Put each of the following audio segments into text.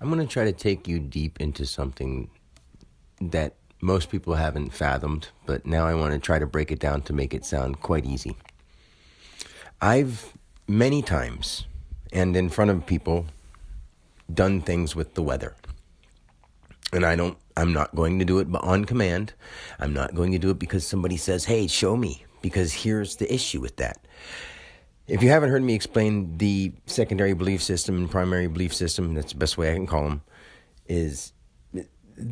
I'm going to try to take you deep into something that most people haven't fathomed, but now I want to try to break it down to make it sound quite easy. I've many times, and in front of people, done things with the weather. And I'm not going to do it on command. I'm not going to do it because somebody says, hey, show me, because here's the issue with that. If you haven't heard me explain the secondary belief system and primary belief system, that's the best way I can call them, is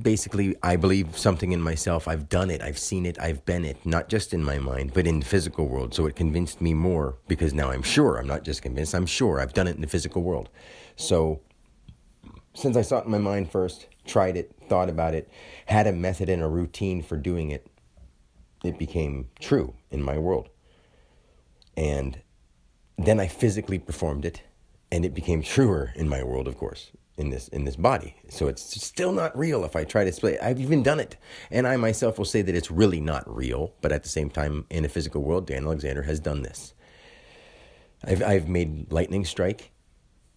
basically I believe something in myself. I've done it. I've seen it. I've been it, not just in my mind, but in the physical world. So it convinced me more because now I'm sure. I'm not just convinced. I'm sure I've done it in the physical world. So since I saw it in my mind first, tried it, thought about it, had a method and a routine for doing it, it became true in my world. And then I physically performed it, and it became truer in my world, of course, in this body. So it's still not real if I try to explain it. I've even done it, and I myself will say that it's really not real. But at the same time, in the physical world, Dan Alexander has done this. I've made lightning strike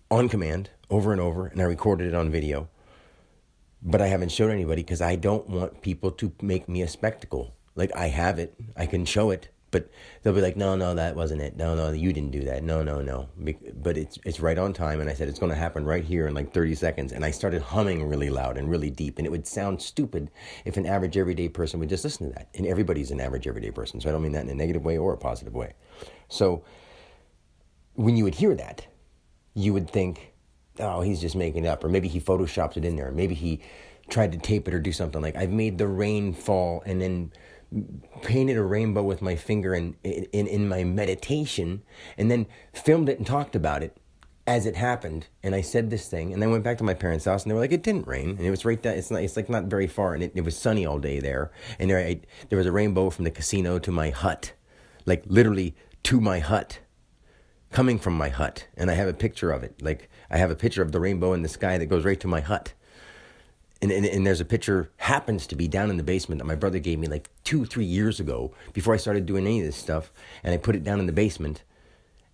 on command over and over, and I recorded it on video. But I haven't showed anybody because I don't want people to make me a spectacle. Like, I have it, I can show it. But they'll be like, no, that wasn't it. No, you didn't do that. No. But it's right on time. And I said, it's going to happen right here in like 30 seconds. And I started humming really loud and really deep. And it would sound stupid if an average everyday person would just listen to that. And everybody's an average everyday person. So I don't mean that in a negative way or a positive way. So when you would hear that, you would think, oh, he's just making it up. Or maybe he photoshopped it in there. Or maybe he tried to tape it or do something. Like, I've made the rain fall and then painted a rainbow with my finger in my meditation, and then filmed it and talked about it as it happened. And I said this thing, and I went back to my parents' house, and they were like, it didn't rain. And it was right there. It's like not very far, and it was sunny all day there. And there was a rainbow from the casino to my hut, like literally to my hut, coming from my hut. And I have a picture of it. Like, I have a picture of the rainbow in the sky that goes right to my hut. And there's a picture, happens to be down in the basement, that my brother gave me like 2-3 years ago before I started doing any of this stuff. And I put it down in the basement.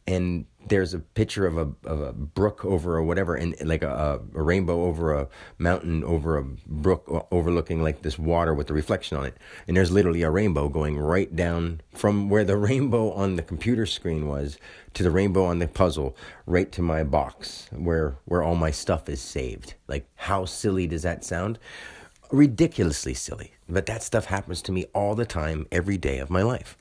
And there's a picture of a brook over or whatever, and like a rainbow over a mountain, over a brook, overlooking like this water with the reflection on it. And there's literally a rainbow going right down from where the rainbow on the computer screen was to the rainbow on the puzzle, right to my box where all my stuff is saved. Like, how silly does that sound? Ridiculously silly. But that stuff happens to me all the time, every day of my life.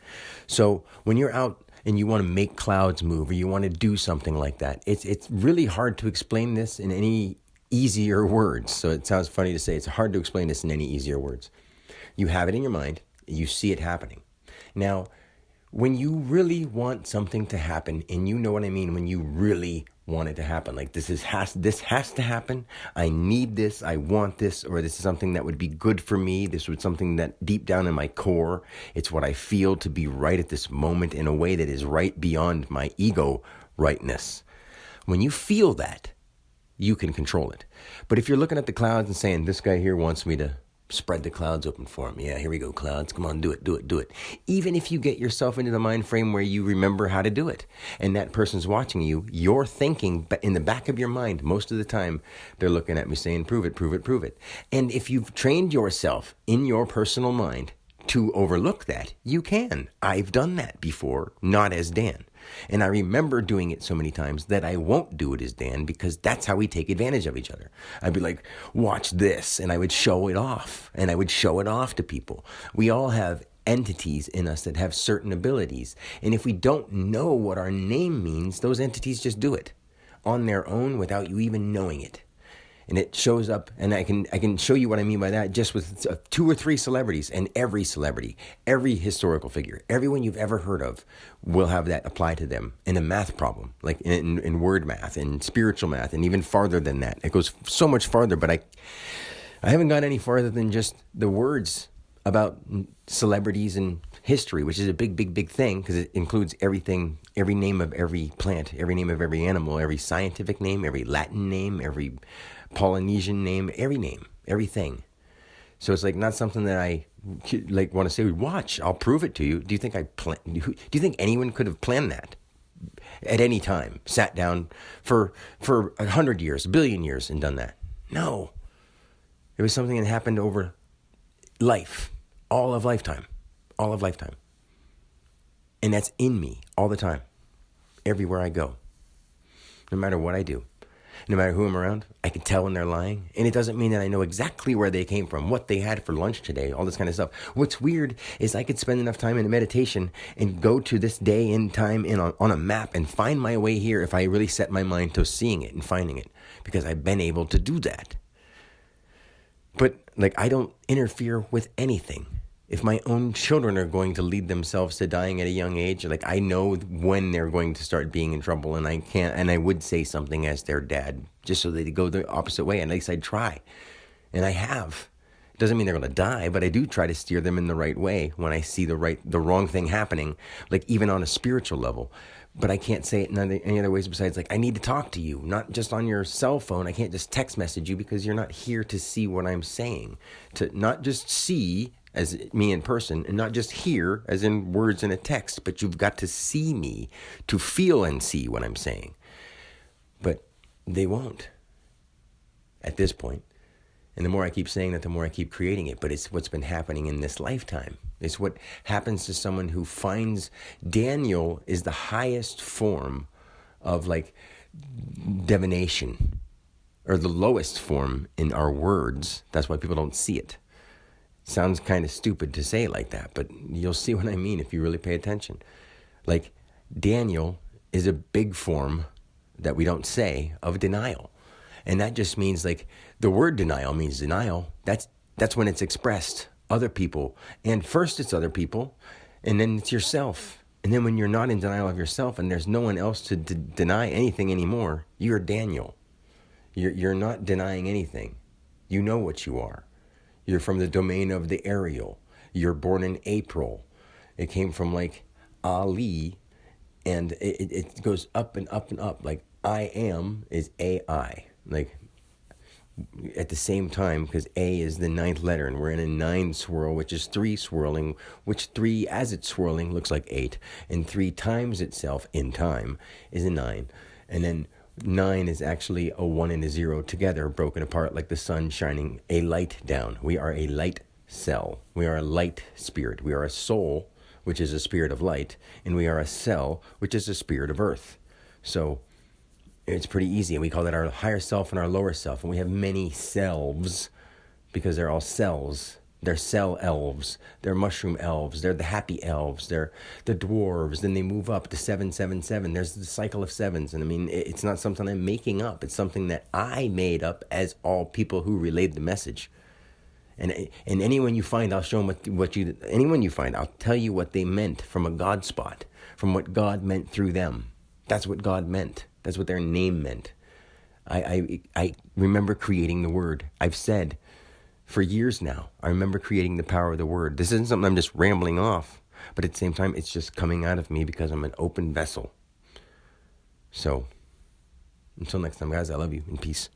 So when you're out and you want to make clouds move, or you want to do something like that, it's really hard to explain this in any easier words. So it sounds funny to say it's hard to explain this in any easier words. You have it in your mind, you see it happening. Now, when you really want something to happen, and you know what I mean, when you really want it to happen, like this has to happen, I need this, I want this, or this is something that would be good for me, this was something that deep down in my core, it's what I feel to be right at this moment in a way that is right beyond my ego rightness. When you feel that, you can control it. But if you're looking at the clouds and saying, this guy here wants me to spread the clouds open for him. Yeah, here we go, clouds. Come on, do it. Even if you get yourself into the mind frame where you remember how to do it, and that person's watching you, you're thinking, but in the back of your mind, most of the time, they're looking at me saying, prove it. And if you've trained yourself in your personal mind to overlook that, you can. I've done that before, not as Dan. And I remember doing it so many times that I won't do it as Dan, because that's how we take advantage of each other. I'd be like, watch this, and I would show it off, and I would show it off to people. We all have entities in us that have certain abilities, and if we don't know what our name means, those entities just do it on their own without you even knowing it. And it shows up, and I can show you what I mean by that just with 2 or 3 celebrities, and every celebrity, every historical figure, everyone you've ever heard of will have that apply to them in a math problem, like in word math and spiritual math, and even farther than that. It goes so much farther, but I haven't gone any farther than just the words about celebrities and history, which is a big thing, because it includes everything, every name of every plant, every name of every animal, every scientific name, every Latin name, every Polynesian name, everything. So it's like not something that I like want to say, watch, I'll prove it to you. Do you think do you think anyone could have planned that at any time, sat down for 100 years, a billion years and done that? No. It was something that happened over life, all of lifetime. And that's in me all the time, everywhere I go, no matter what I do. No matter who I'm around, I can tell when they're lying. And it doesn't mean that I know exactly where they came from, what they had for lunch today, all this kind of stuff. What's weird is I could spend enough time in meditation and go to this day in time on a map and find my way here if I really set my mind to seeing it and finding it, because I've been able to do that. But I don't interfere with anything. If my own children are going to lead themselves to dying at a young age, I know when they're going to start being in trouble, and I would say something as their dad, just so they go the opposite way. At least I'd try. And I have. It doesn't mean they're going to die, but I do try to steer them in the right way when I see the wrong thing happening, even on a spiritual level. But I can't say it in any other ways besides, I need to talk to you, not just on your cell phone. I can't just text message you because you're not here to see what I'm saying. To not just see as me in person, and not just hear as in words in a text, but you've got to see me to feel and see what I'm saying. But they won't at this point. And the more I keep saying that, the more I keep creating it. But it's what's been happening in this lifetime. It's what happens to someone who finds Daniel is the highest form of divination, or the lowest form in our words. That's why people don't see it. Sounds kind of stupid to say it like that, but you'll see what I mean if you really pay attention. Daniel is a big form that we don't say of denial. And that just means the word denial means denial. That's when it's expressed. Other people. And first it's other people, and then it's yourself. And then when you're not in denial of yourself and there's no one else to deny anything anymore, you're Daniel. You're not denying anything. You know what you are. You're from the domain of the Ariel. You're born in April. It came from Ali, and it goes up and up and up. I am is AI. At the same time, because A is the ninth letter, and we're in a 9 swirl, which is 3 swirling, which 3 as it's swirling looks like 8, and 3 times itself in time is a 9. And then 9 is actually a 1 and a 0 together, broken apart like the sun shining a light down. We are a light cell. We are a light spirit. We are a soul, which is a spirit of light, and we are a cell, which is a spirit of earth. So it's pretty easy, and we call that our higher self and our lower self, and we have many selves because they're all cells. They're cell elves, they're mushroom elves, they're the happy elves, they're the dwarves, then they move up to 777. There's the cycle of sevens, and it's not something I'm making up. It's something that I made up as all people who relayed the message. And anyone you find, I'll show them anyone you find, I'll tell you what they meant from a God spot, from what God meant through them. That's what God meant. That's what their name meant. I remember creating the word. I've said for years now, I remember creating the power of the word. This isn't something I'm just rambling off, but at the same time, it's just coming out of me because I'm an open vessel. So, until next time, guys, I love you, and peace.